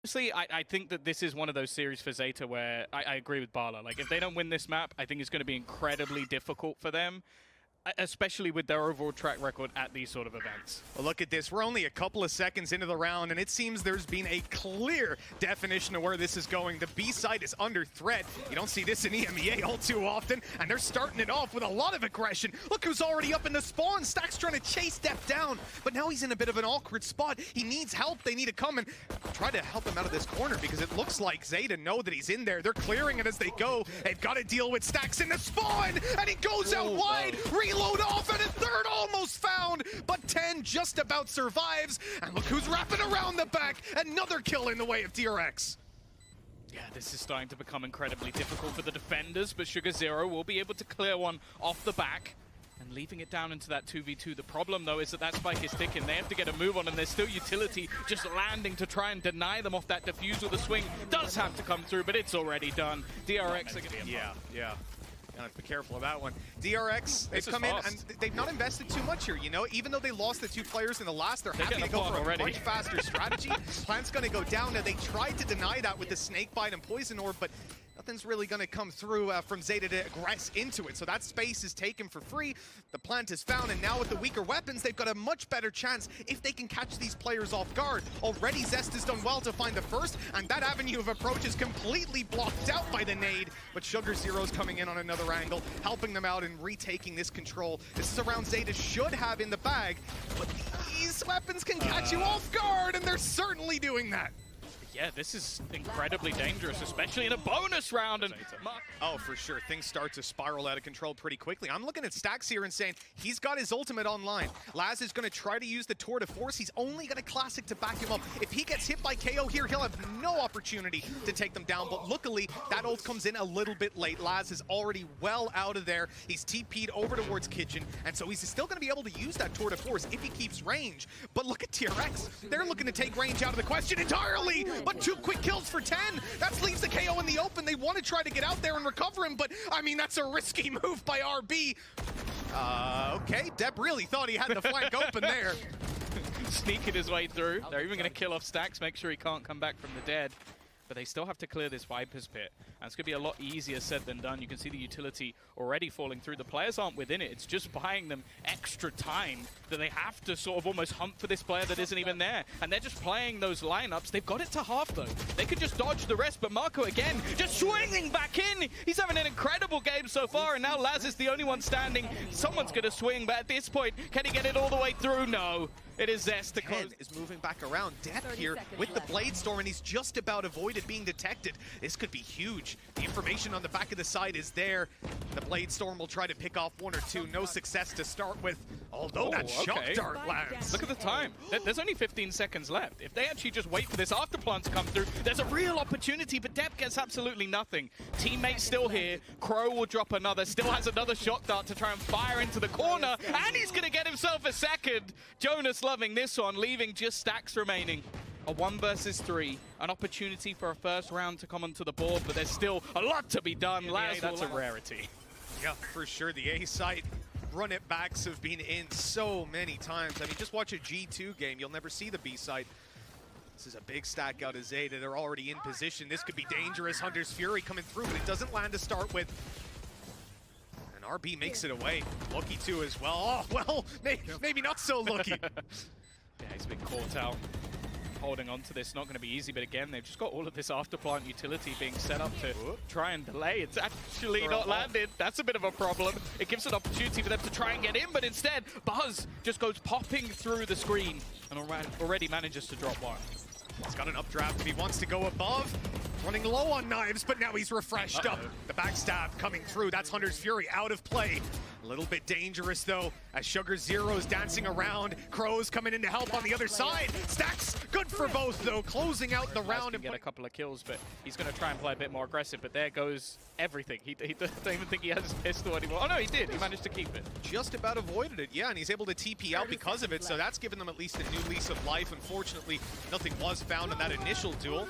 Honestly, I think that this is one of those series for ZETA where I agree with Bala. Like, if they don't win this map, I think it's going to be incredibly difficult for them, especially with their overall track record at these sort of events. Well, look at this. We're only a couple of seconds into the round, and it seems there's been a clear definition of where this is going. The B side is under threat. You don't see this in EMEA all too often, and they're starting it off with a lot of aggression. Look who's already up in the spawn. Stax trying to chase Def down, but now he's in a bit of an awkward spot. He needs help. They need to come and try to help him out of this corner because it looks like ZETA know that he's in there. They're clearing it as they go. They've got to deal with Stax in the spawn, and he goes out wide. Reload off, and a third almost found, but TENNN just about survives. And look who's wrapping around the back. Another kill in the way of DRX. Yeah, this is starting to become incredibly difficult for the defenders, but Sugar Zero will be able to clear one off the back and leaving it down into that 2v2. The problem, though, is that that spike is ticking. They have to get a move on, and there's still utility just landing to try and deny them off that defusal. The swing does have to come through, but it's already done. DRX are going to be Yeah. Have to be careful of that one. DRX, they've come in and they've not invested too much here, you know? Even though they lost the 2 players in the last, they're happy to go for a much faster strategy. Plant's going to go down. Now, they tried to deny that with the snake bite and poison orb, but nothing's really going to come through from ZETA to aggress into it. So that space is taken for free. The plant is found, and now with the weaker weapons, they've got a much better chance if they can catch these players off guard. Already, Zest has done well to find the first, and that avenue of approach is completely blocked out by the nade. But Sugar Zero's coming in on another angle, helping them out and retaking this control. This is a round ZETA should have in the bag, but these weapons can catch you off guard, and they're certainly doing that. Yeah, this is incredibly dangerous, especially in a bonus round. And oh, for sure. Things start to spiral out of control pretty quickly. I'm looking at Stax here and saying he's got his ultimate online. Laz is going to try to use the tour de force. He's only got a classic to back him up. If he gets hit by KO here, he'll have no opportunity to take them down. But luckily, that ult comes in a little bit late. Laz is already well out of there. He's TP'd over towards Kitchen, and so he's still going to be able to use that tour de force if he keeps range. But look at TRX. They're looking to take range out of the question entirely. But 2 quick kills for TENNN. That leaves the KO in the open. They want to try to get out there and recover him, but I mean, that's a risky move by RB. Okay, Deb really thought he had the flank open there. Sneaking his way through. They're even going to kill off Stax, make sure he can't come back from the dead. But they still have to clear this Viper's Pit. And it's going to be a lot easier said than done. You can see the utility already falling through. The players aren't within it. It's just buying them extra time that they have to sort of almost hunt for this player that isn't even there. And they're just playing those lineups. They've got it to half, though. They could just dodge the rest. But MaKo, again, just swinging back in. He's having an incredible game so far. And now Laz is the only one standing. Someone's going to swing. But at this point, can he get it all the way through? No. It is Zest. TENNN is moving back around. Depth here with the Blade Storm, and he's just about avoided being detected. This could be huge. The information on the back of the side is there. The Blade Storm will try to pick off 1 or 2. No success to start with, although that shock dart lands. Look at the time. There's only 15 seconds left. If they actually just wait for this afterplant to come through, there's a real opportunity, but Dep gets absolutely nothing. Teammates still here. Crow will drop another. Still has another shock dart to try and fire into the corner, and he's going to get himself a second. Jonas loving this one, leaving just Stax remaining. A 1 versus 3, an opportunity for a first round to come onto the board, but there's still a lot to be done. Yeah, that's a rarity. Yeah, for sure. The A site run it backs have been in so many times. I mean, just watch a G2 game. You'll never see the B site. This is a big stack out of ZETA. They're already in position. This could be dangerous. Hunter's Fury coming through, but it doesn't land to start with. And RB makes it away. Lucky too as well. Oh, well, maybe not so lucky. Yeah, he's been caught out. Holding on to this, not going to be easy, but again, they've just got all of this afterplant utility being set up to try and delay. It's actually not landed. That's a bit of a problem. It gives an opportunity for them to try and get in, but instead, Buzz just goes popping through the screen and already manages to drop 1. He's got an updraft if he wants to go above. Running low on knives, but now he's refreshed up. The backstab coming through. That's Hunter's Fury out of play. A little bit dangerous, though, as Sugar Zero's dancing around. Crow's coming in to help on the other side. Stacks, good for both, though, closing out the round. And get a couple of kills, but he's going to try and play a bit more aggressive, but there goes everything. He doesn't even think he has his pistol anymore. Oh, no, he did. He managed to keep it. Just about avoided it, yeah, and he's able to TP out because of it, so that's given them at least a new lease of life. Unfortunately, nothing was found in that initial duel.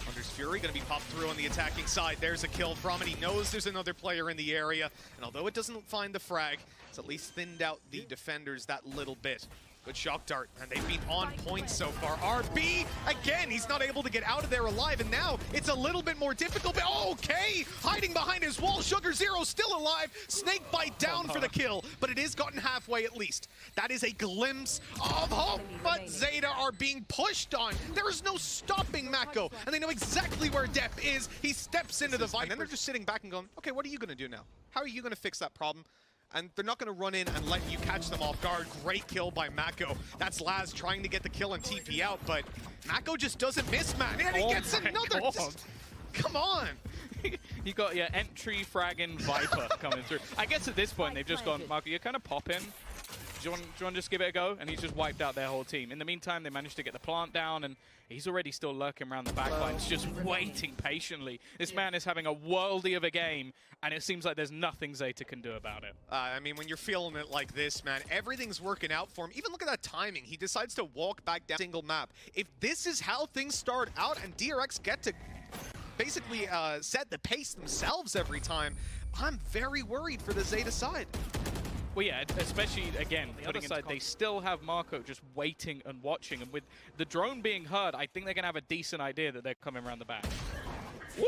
Hunter's Fury going to be popped through on the attacking side. There's a kill from it. He knows there's another player in the area. And although it doesn't find the frag, It's at least thinned out the defenders that little bit. Good shock dart, and they've been on point so far. RB, again, he's not able to get out of there alive, and now it's a little bit more difficult. But okay, hiding behind his wall. Sugar Zero still alive. Snake bite down for the kill, but it is gotten halfway at least. That is a glimpse of hope, but Zeta are being pushed on. There is no stopping MaKo, and they know exactly where Dep is. He steps into the Viper, and then they're just sitting back and going, okay, what are you going to do now? How are you going to fix that problem? And they're not going to run in and let you catch them off guard. Great kill by MaKo. That's Laz trying to get the kill and TP out, but MaKo just doesn't miss, man. And he gets another. Come on. You got your entry fragging Viper coming through. I guess at this point they've just gone, MaKo, you're kind of popping. Do you want to just give it a go? And he's just wiped out their whole team. In the meantime, they managed to get the plant down, and he's already still lurking around the back lines, just waiting patiently. This man is having a worldie of a game, and it seems like there's nothing Zeta can do about it. I mean, when you're feeling it like this, man, everything's working out for him. Even look at that timing. He decides to walk back down single map. If this is how things start out and DRX get to basically set the pace themselves every time, I'm very worried for the Zeta side. Well, yeah, especially, again, the other side, they still have MaKo just waiting and watching. And with the drone being heard, I think they're going to have a decent idea that they're coming around the back.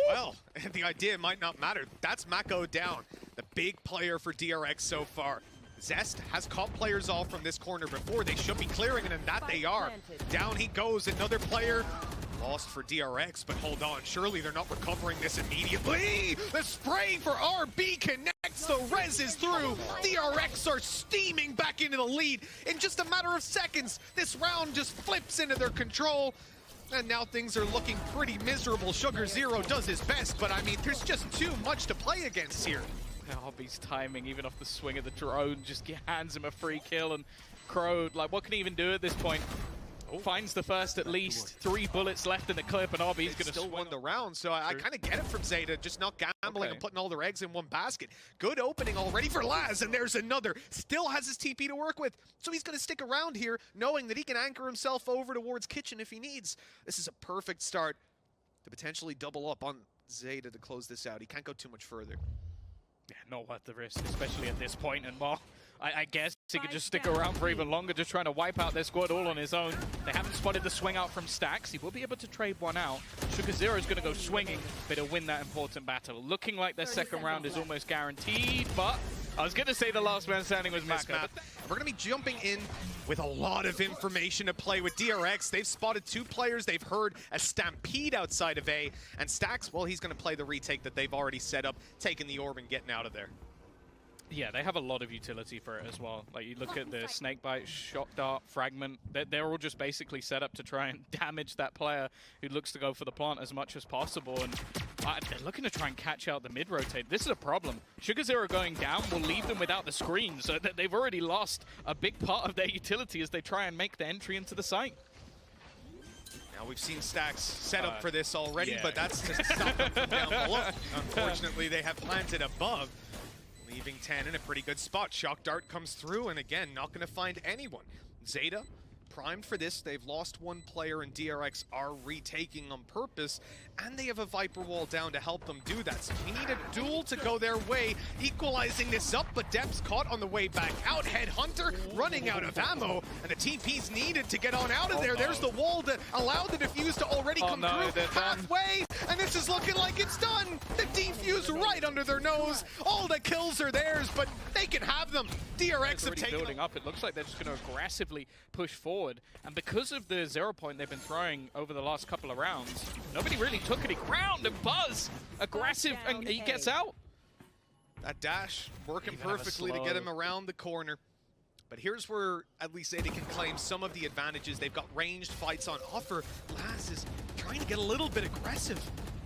Well, the idea might not matter. That's MaKo down, the big player for DRX so far. Zest has caught players off from this corner before. They should be clearing it, and that they are. Down he goes, another player. Lost for DRX, but hold on. Surely they're not recovering this immediately. The spray for RB connects. The res is through. DRX are steaming back into the lead. In just a matter of seconds, this round just flips into their control. And now things are looking pretty miserable. Sugar Zero does his best, but I mean, there's just too much to play against here. RB's timing, even off the swing of the drone, just hands him a free kill. And Crow, like, what can he even do at this point? Finds the first at least. 3 bullets left in the clip, and RB's going to still won the round, so I kind of get it from Zeta, just not gambling and putting all their eggs in one basket. Good opening already for Laz, and there's another. Still has his TP to work with, so he's going to stick around here, knowing that he can anchor himself over towards Kitchen if he needs. This is a perfect start to potentially double up on Zeta to close this out. He can't go too much further. Yeah, not worth the risk, especially at this point, and well, I guess he could just stick around for even longer, just trying to wipe out their squad all on his own. They haven't spotted the swing out from Stax. He will be able to trade one out. Sugar Zero is going to go swinging, but he'll win that important battle. Looking like their second round is almost guaranteed, but I was going to say the last man standing was MaKo. We're going to be jumping in with a lot of information to play with DRX. They've spotted 2 players. They've heard a stampede outside of A. And Stax, well, he's going to play the retake that they've already set up, taking the orb and getting out of there. Yeah, they have a lot of utility for it as well. Like, you look at the Snakebite, Shock Dart, Fragment, they're all just basically set up to try and damage that player who looks to go for the plant as much as possible. And they're looking to try and catch out the mid-rotate. This is a problem. Sugar Zero going down will leave them without the screen, so that they've already lost a big part of their utility as they try and make the entry into the site. Now, we've seen Stax set up for this already, but that's to stop them from down below. Unfortunately, they have planted above, leaving TENNN in a pretty good spot. Shock Dart comes through, and again, not going to find anyone. Zeta, primed for this. They've lost 1 player, and DRX are retaking on purpose, and they have a Viper wall down to help them do that. So we need a duel to go their way, equalizing this up, but Dep's caught on the way back out. Headhunter running out of ammo, and the TP's needed to get on out of there. There's the wall that allowed the defuse to already come through halfway, and this is looking like it's done. The defuse right under their nose. All the kills are theirs, but they can have them. DRX have taken building up. It looks like they're just going to aggressively push forward, and because of the 0 point they've been throwing over the last couple of rounds, nobody really took any ground, and Buzz aggressive, and he gets out. That dash working perfectly to get him around the corner. But here's where at least Zeta can claim some of the advantages. They've got ranged fights on offer. Laz is trying to get a little bit aggressive.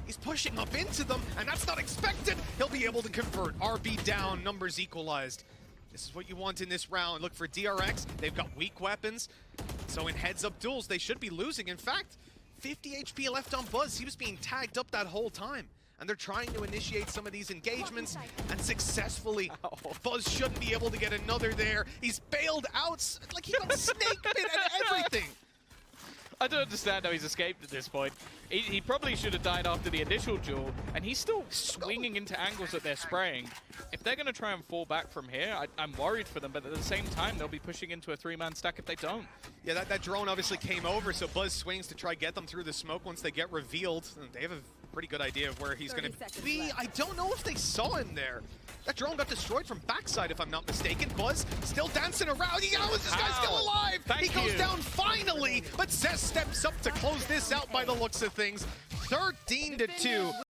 He's pushing up into them, and that's not expected. He'll be able to convert. RB down, numbers equalized. This is what you want in this round. Look for DRX. They've got weak weapons. So in heads-up duels, they should be losing. In fact, 50 HP left on Buzz. He was being tagged up that whole time. And they're trying to initiate some of these engagements, and successfully. Buzz shouldn't be able to get another there. He's bailed out, like he got snake bit and everything. I don't understand how he's escaped at this point. He probably should have died after the initial duel, and he's still swinging into angles that they're spraying. If they're going to try and fall back from here, I'm worried for them, but at the same time, they'll be pushing into a 3-man stack if they don't. Yeah, that drone obviously came over, so Buzz swings to try get them through the smoke once they get revealed. They have a pretty good idea of where he's going to be. Left. I don't know if they saw him there. That drone got destroyed from backside, if I'm not mistaken. Buzz still dancing around. This guy's still alive. He goes down finally, but Zest steps up to close this out by the looks of things. 13-2.